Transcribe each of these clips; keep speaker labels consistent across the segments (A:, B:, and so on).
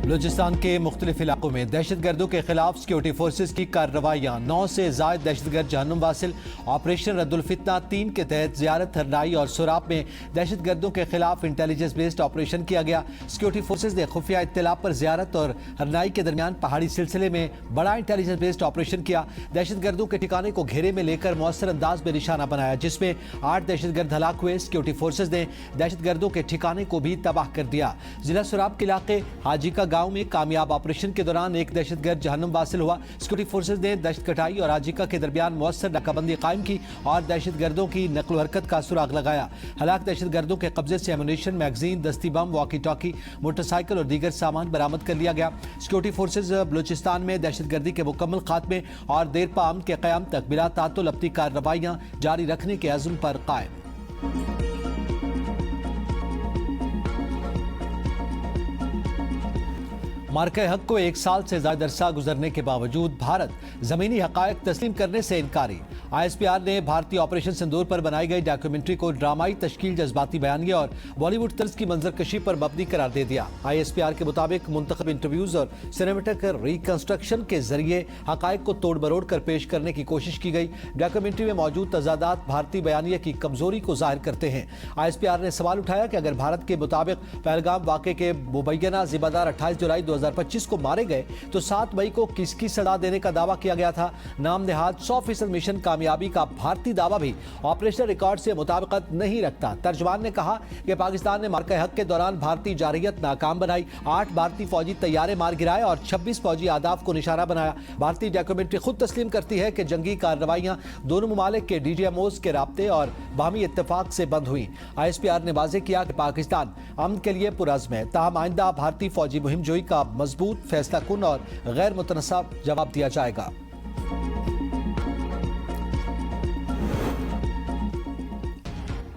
A: بلوچستان کے مختلف علاقوں میں دہشت گردوں کے خلاف سیکورٹی فورسز کی کارروائیاں 9 سے زائد دہشت گرد جہنم واصل آپریشن رد الفتنہ 3 کے تحت زیارت ہرنائی اور سوراب میں دہشت گردوں کے خلاف انٹیلیجنس بیسڈ آپریشن کیا گیا۔ سیکورٹی فورسز نے خفیہ اطلاع پر زیارت اور ہرنائی کے درمیان پہاڑی سلسلے میں بڑا انٹیلیجنس بیسڈ آپریشن کیا۔ دہشت گردوں کے ٹھکانے کو گھیرے میں لے کر مؤثر انداز میں نشانہ بنایا، جس میں 8 دہشت گرد ہلاک ہوئے۔ سیکورٹی فورسز نے دہشت گردوں کے ٹھکانے کو بھی تباہ کر دیا۔ ضلع سوراب کے علاقے حاجی کا گاؤں میں کامیاب آپریشن کے دوران ایک دہشت گرد جہنم واصل ہوا۔ سیکورٹی فورسز نے دہشت کٹائی اور حاجی کا کے درمیان مؤثر ناکہ بندی قائم کی اور دہشت گردوں کی نقل و حرکت کا سراغ لگایا۔ ہلاک دہشت گردوں کے قبضے سے ایمونیشن، میگزین، دستی بم، واکی ٹاکی، موٹر سائیکل اور دیگر سامان برآمد کر لیا گیا۔ سیکورٹی فورسز بلوچستان میں دہشت گردی کے مکمل خاتمے اور دیرپا امن کے قیام تک بلا تعطل اپنی کارروائیاں جاری رکھنے کے عزم پر قائم۔ مارکہ حق کو 1 سال سے زائد عرصہ گزرنے کے باوجود بھارت زمینی حقائق تسلیم کرنے سے انکاری۔ ISPR نے بھارتی آپریشن سندور پر بنائی گئی ڈاکیومنٹری کو ڈرامائی تشکیل، جذباتی بیانیے اور بالی ووڈ طرز کی منظر کشی پر مبنی قرار دے دیا۔ ISPR کے مطابق منتخب انٹرویوز اور سینیمیٹک ریکنسٹرکشن کے ذریعے حقائق کو توڑ مروڑ کر پیش کرنے کی کوشش کی گئی۔ ڈاکیومنٹری میں موجود تضادات بھارتی بیانیے کی کمزوری کو ظاہر کرتے ہیں۔ ISPR نے سوال اٹھایا کہ اگر بھارت کے مطابق پہلگام واقعے کے مبینہ ذمہ دار 28 جولائی 2025 کو مارے گئے تو 7 مئی کو کس کی سزا دینے کا دعویٰ کیا گیا تھا؟ نام نہاد 100% مشن کامیابی کا بھارتی دعویٰ بھی آپریشنل ریکارڈ سے مطابقت نہیں رکھتا۔ ترجمان نے کہا کہ پاکستان نے مارکہ حق کے دوران بھارتی جارحیت ناکام بنائی، 8 بھارتی فوجی طیارے مار گرائے اور 26 فوجی اہداف کو نشانہ بنایا۔ بھارتی ڈاکیومنٹری خود تسلیم کرتی ہے کہ جنگی کارروائیااں دونوں ممالک کے DGMOs کے رابطے اور باہمی اتفاق سے بند ہوئیں۔ ISPR نے واضح کیا کہ پاکستان امن کے لیے پرعزم ہے، تاہم آئندہ بھارتی فوجی مہم جوئی کا مضبوط، فیصلہ کن اور غیر متنازع جواب دیا جائے گا۔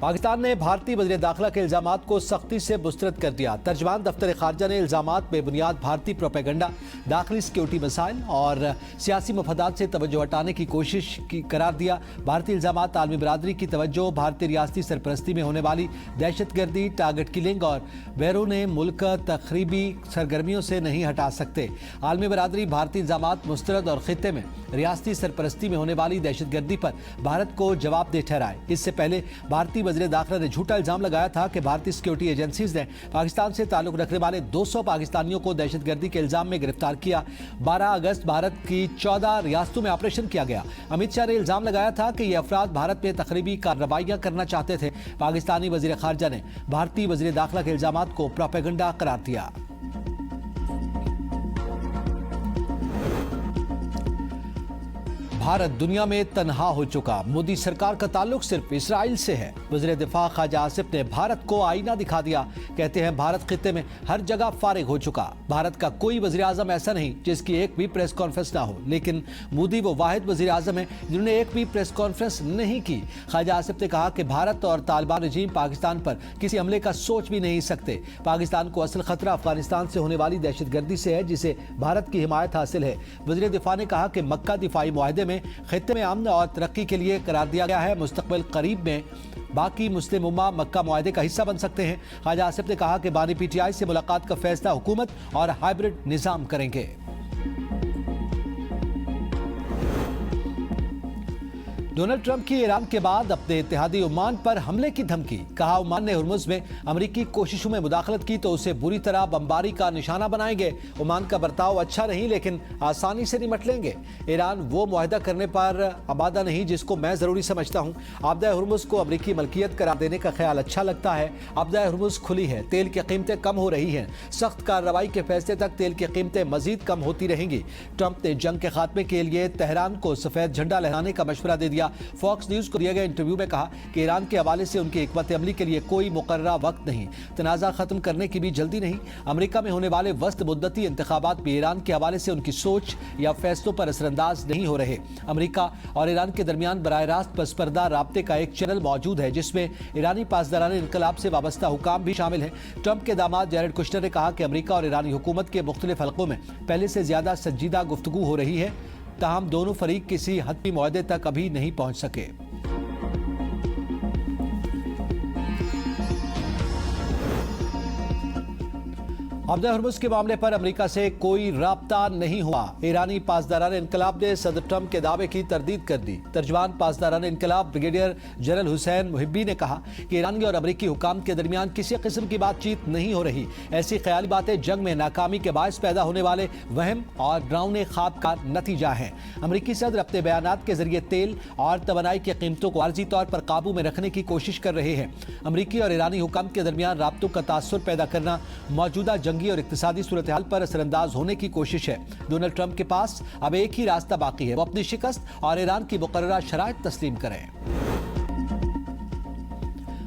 A: پاکستان نے بھارتی وزیر داخلہ کے الزامات کو سختی سے مسترد کر دیا۔ ترجمان دفتر خارجہ نے الزامات بے بنیاد بھارتی پروپیگنڈا، داخلی سیکورٹی مسائل اور سیاسی مفادات سے توجہ ہٹانے کی کوشش قرار دیا۔ بھارتی الزامات عالمی برادری کی توجہ بھارتی ریاستی سرپرستی میں ہونے والی دہشت گردی، ٹارگٹ کلنگ اور بیرون ملک تخریبی سرگرمیوں سے نہیں ہٹا سکتے۔ عالمی برادری بھارتی الزامات مسترد اور خطے میں ریاستی سرپرستی میں ہونے والی دہشت گردی پر بھارت کو جواب دہ ٹھہرائے۔ اس سے پہلے بھارتی وزیر داخلہ نے جھوٹا الزام لگایا تھا کہ بھارتی سیکورٹی ایجنسیز نے پاکستان سے تعلق رکھنے والے 200 پاکستانیوں کو دہشت گردی کے الزام میں گرفتار کیا۔ 12 اگست بھارت کی 14 ریاستوں میں آپریشن کیا گیا۔ امت شاہ نے الزام لگایا تھا کہ یہ افراد بھارت میں تخریبی کارروائیاں کرنا چاہتے تھے۔ پاکستانی وزیر خارجہ نے بھارتی وزیر داخلہ کے الزامات کو پروپیگنڈا قرار دیا۔ بھارت دنیا میں تنہا ہو چکا، مودی سرکار کا تعلق صرف اسرائیل سے ہے۔ وزیر دفاع خواجہ آصف نے بھارت کو آئینہ دکھا دیا۔ کہتے ہیں بھارت خطے میں ہر جگہ فارغ ہو چکا۔ بھارت کا کوئی وزیر اعظم ایسا نہیں جس کی ایک بھی پریس کانفرنس نہ ہو، لیکن مودی وہ واحد وزیر اعظم ہیں جنہوں نے ایک بھی پریس کانفرنس نہیں کی۔ خواجہ آصف نے کہا کہ بھارت اور طالبان رجیم پاکستان پر کسی حملے کا سوچ بھی نہیں سکتے۔ پاکستان کو اصل خطرہ افغانستان سے ہونے والی دہشت گردی سے ہے، جسے بھارت کی حمایت حاصل ہے۔ وزیر دفاع نے کہا کہ مکہ دفاعی معاہدے میں خطے میں امن اور ترقی کے لیے قرار دیا گیا ہے۔ مستقبل قریب میں باقی مسلم امہ مکہ معاہدے کا حصہ بن سکتے ہیں۔ خواجہ آصف نے کہا کہ بانی PTI سے ملاقات کا فیصلہ حکومت اور ہائبرڈ نظام کریں گے۔ ڈونلڈ ٹرمپ کی ایران کے بعد اپنے اتحادی عمان پر حملے کی دھمکی۔ کہا عمان نے ہرمز میں امریکی کوششوں میں مداخلت کی تو اسے بری طرح بمباری کا نشانہ بنائیں گے۔ عمان کا برتاؤ اچھا نہیں لیکن آسانی سے نمٹ لیں گے۔ ایران وہ معاہدہ کرنے پر آمادہ نہیں جس کو میں ضروری سمجھتا ہوں۔ آبدہ ہرمز کو امریکی ملکیت قرار دینے کا خیال اچھا لگتا ہے۔ آبدہ ہرمز کھلی ہے، تیل کی قیمتیں کم ہو رہی ہیں، سخت کارروائی کے فیصلے تک تیل کی قیمتیں مزید کم ہوتی رہیں گی۔ ٹرمپ نے جنگ کے خاتمے کے لیے تہران کو سفید جھنڈا لہرانے کا مشورہ دے دیا۔ فاکس نیوز کو دیے گئے انٹرویو میں کہا کہ ایران کے حوالے سے ان کی حکمت عملی کے لیے کوئی مقررہ وقت نہیں، تنازع ختم کرنے کی بھی جلدی نہیں۔ امریکہ میں ہونے والے وسط مدتی انتخابات بھی ایران کے حوالے سے ان کی سوچ یا فیصلوں پر اثر انداز نہیں ہو رہے۔ امریکہ اور ایران کے درمیان براہ راست پس پردہ رابطے کا ایک چینل موجود ہے جس میں ایرانی پاسداران انقلاب سے وابستہ حکام بھی شامل ہیں۔ ٹرمپ کے داماد جیرڈ کشنر نے کہا کہ امریکہ اور ایرانی حکومت کے مختلف حلقوں میں پہلے سے زیادہ سنجیدہ گفتگو ہو رہی ہے، تاہم دونوں فریق کسی حتمی معاہدے تک ابھی نہیں پہنچ سکے۔ आबदा हुर्मुज़ के मामले पर अमेरिका से कोई राब्ता नहीं हुआ। ईरानी पासदारान इनकलाब ने सदर ट्रंप के दावे की तरदीद कर दी। तर्जमान पासदारान इनकलाब ब्रिगेडियर जनरल हुसैन मुहिब्बी ने कहा कि ईरानी और अमेरिकी हुकाम के दरमियान किसी किस्म की बातचीत नहीं हो रही। ऐसी ख्याली बातें जंग में नाकामी के बायस पैदा होने वाले वहम और डरावने ख्वाब का नतीजा है। अमेरिकी सदर अपने बयानात के जरिए तेल और तवानाई की कीमतों को आर्जी तौर पर काबू में रखने की कोशिश कर रहे हैं। अमेरिकी और ईरानी हुकाम के दरमियान राब्तों का तासुर पैदा करना मौजूदा जंगी और इक्तिसादी सूरत हाल पर असरअंदाज होने की कोशिश है। डोनाल्ड ट्रंप के पास अब एक ही रास्ता बाकी है, वो अपनी शिकस्त और ईरान की मुकर्ररा शराइत तस्लीम करें।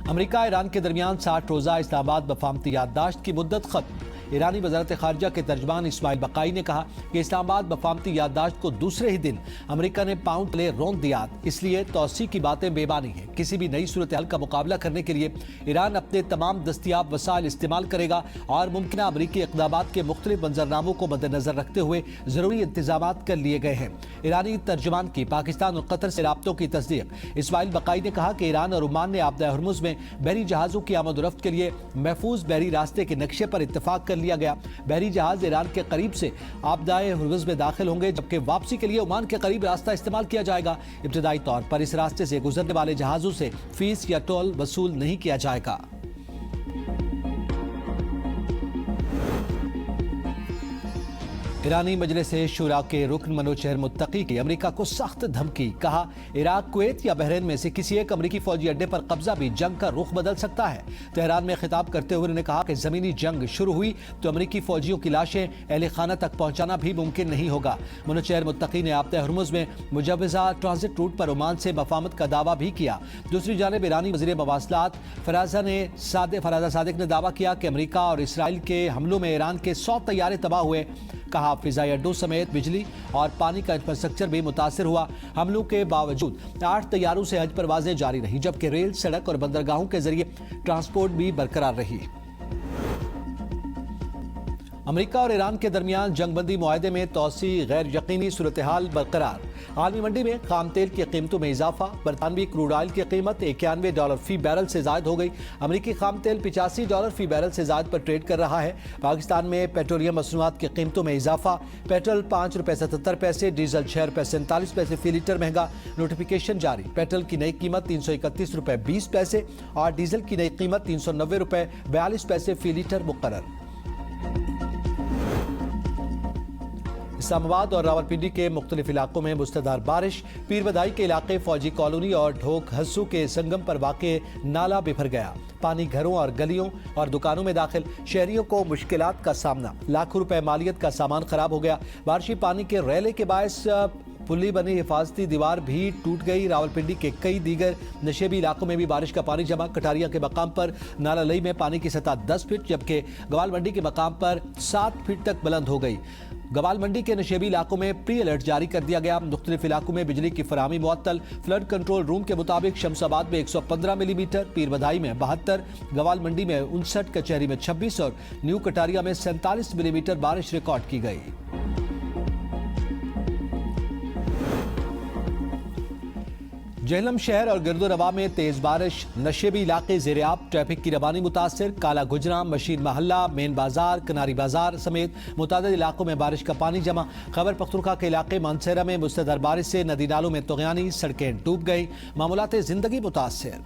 A: अमेरिका ईरान के दरमियान 60 रोजा इस्लामाबाद मफाहमती याददाश्त की मुद्दत खत्म। ईरानी वज़ारत ख़ारिजा के तर्जमान इस्माइल बकाई ने कहा कि इस्लामाबाद मफाहमती याददाश्त को दूसरे ही दिन अमेरिका ने पाउंड तले रोंद दिया, इसलिए तौसी की बातें बेमानी है। किसी भी नई सूरत हाल का मुकाबला करने के लिए ईरान अपने तमाम दस्तियाब वसाइल इस्तेमाल करेगा और मुमकिन अमेरिकी इक़दामात के मुख्तलिफ मंजरनामों को मद्देनजर रखते हुए ज़रूरी इंतजामात कर लिए गए हैं। ईरानी तर्जमान की पाकिस्तान और कतर से राब्तों की तस्दीक। इस्माइल बकाई ने कहा कि ईरान और ओमान ने आबदा हुर्मुज़ में बहरी जहाज़ों की आमद-ओ-रफ्त के लिए महफूज बहरी रास्ते के नक्शे पर इत्तफाक कर लिया गया। बहरी जहाज ईरान के करीब से आबदाए हुर्मुज़ में दाखिल होंगे, जबकि वापसी के लिए ओमान के करीब रास्ता इस्तेमाल किया जाएगा। इब्तिदाई तौर पर इस रास्ते से गुजरने वाले जहाजों से फीस या टोल वसूल नहीं किया जाएगा। ईरानी मजलिस शुरा के रुकन मनोज शहर मुत्तकी की अमेरिका को सख्त धमकी। कहा इराक, कुवैत या बहरीन में से किसी एक अमेरिकी फौजी अड्डे पर कब्जा भी जंग का रुख बदल सकता है। तेहरान में खिताब करते हुए उन्होंने कहा कि जमीनी जंग शुरू हुई तो अमेरिकी फौजियों की लाशें अहले खाना तक पहुंचाना भी मुमकिन नहीं होगा। मनोज शहर मुत्तकी ने आबदा हुर्मुज़ में मुजव्वज़ा ट्रांजिट रूट पर ओमान से मफाहमत का दावा भी किया। दूसरी जानिब ईरानी वज़ीर मवासलात फराजा सादिक ने दावा किया कि अमेरिका और इसराइल के हमलों में ईरान के 100 तैयारे तबाह हुए। कहा फिजाई अड्डों समेत बिजली और पानी का इंफ्रास्ट्रक्चर भी मुतासिर हुआ। हमलों के बावजूद 8 तैयारों से हज परवाजें जारी रही, जबकि रेल, सड़क और बंदरगाहों के जरिए ट्रांसपोर्ट भी बरकरार रही। अमेरिका और ईरान के दरमियान जंगबंदी मुआहदे में तौसी, गैर यकीनी सूरत हाल बरकरार। आलमी मंडी में खाम तेल की कीमतों में इजाफा। बरतानवी क्रूड ऑयल की कीमत $91 फी बैरल से जायद हो गई। अमेरिकी खाम तेल $85 फी बैरल से जायद पर ट्रेड कर रहा है। पाकिस्तान में पेट्रोलियम मसनूआत की कीमतों में इजाफा। पेट्रोल ₹5.77, डीजल ₹6.47 फी लीटर महंगा। नोटिफिकेशन जारी। पेट्रोल की नई कीमत ₹331.20 और डीजल की नई कीमत ₹390.42 फी लीटर मुकर्रर। इस्लामाबाद और रावलपिंडी के मुख्तलिफ इलाकों में मुस्तदार बारिश। पीर बधाई के इलाके फौजी कॉलोनी और ढोक हस्सू के संगम पर वाक़े नाला बिफर गया। पानी घरों और गलियों और दुकानों में दाखिल। शहरियों को मुश्किलात का सामना। लाखों रुपए मालियत का सामान खराब हो गया। बारिशी पानी के रैले के बायस पुली बनी हिफाजती दीवार भी टूट गई। रावलपिंडी के कई दीगर नशेबी इलाकों में भी बारिश का पानी जमा। कटारिया के मकाम पर नाला लई में पानी की सतह 10 फीट, जबकि गवाल मंडी के मकाम पर 7 फीट तक बुलंद हो गई। गवाल मंडी के नशेबी इलाकों में प्री अलर्ट जारी कर दिया गया। मुख्तलिफ इलाकों में बिजली की फराहमी मुअत्तल। फ्लड कंट्रोल रूम के मुताबिक शमसाबाद में 115 मिलीमीटर, पीर बधाई में 72, गवाल मंडी में 59, कचहरी में 26 और न्यू कटारिया में 47 मिलीमीटर बारिश रिकॉर्ड की गई। जेहलम शहर और गिरदोनवा में तेज बारिश। नशेबी इलाके ज़ेर-ए-आब। ट्रैफिक की रवानी मुतासिर। काला गुजरा, मशीन महल्ला, मेन बाजार, कनारी बाजार समेत मुतादिद इलाकों में बारिश का पानी जमा। खैबर पख्तूनख्वा के इलाके मानसेरा में मुसलधार बारिश से नदी नालों में तुग़यानी, सड़कें डूब गई। मामूलात जिंदगी मुतासिर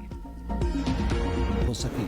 A: हो सकी।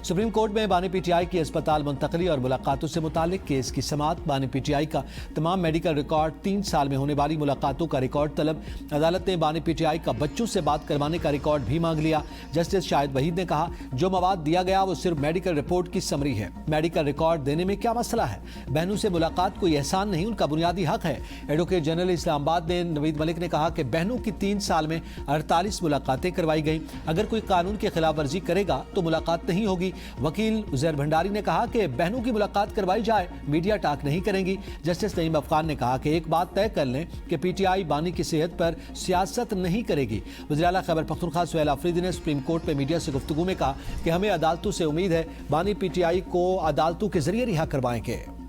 A: सुप्रीम कोर्ट में बानी पीटीआई की अस्पताल मुंतकली और मुलाकातों से मुतालिक केस की समाअत। बानी पीटीआई का तमाम मेडिकल रिकॉर्ड, 3 साल में होने वाली मुलाकातों का रिकॉर्ड तलब। अदालत ने बानी पीटीआई का बच्चों से बात करवाने का रिकॉर्ड भी मांग लिया। जस्टिस शाहिद वहीद ने कहा जो मवाद दिया गया वो सिर्फ मेडिकल रिपोर्ट की समरी है। मेडिकल रिकॉर्ड देने में क्या मसला है? बहनों से मुलाकात कोई एहसान नहीं, उनका बुनियादी हक है। एडवोकेट जनरल इस्लामाबाद ने नवीद मलिक ने कहा कि बहनों की 3 साल में 48 मुलाकातें करवाई गई। अगर कोई कानून की खिलाफ वर्जी करेगा तो मुलाकात नहीं होगी। वकील उजैर भंडारी ने कहा कि बहनों की मुलाकात करवाई जाए, मीडिया टाक नहीं करेंगी। जस्टिस नईम अफगान ने कहा कि एक बात तय कर लें कि पीटीआई बानी की सेहत पर सियासत नहीं करेगी। वज़ीर आला खैबर पख्तूनख्वा सुहेल आफरीदी ने सुप्रीम कोर्ट में मीडिया से गुफ्तगू में कहा कि हमें अदालतों से उम्मीद है बानी पीटीआई को अदालतों के जरिए रिहा करवाएंगे।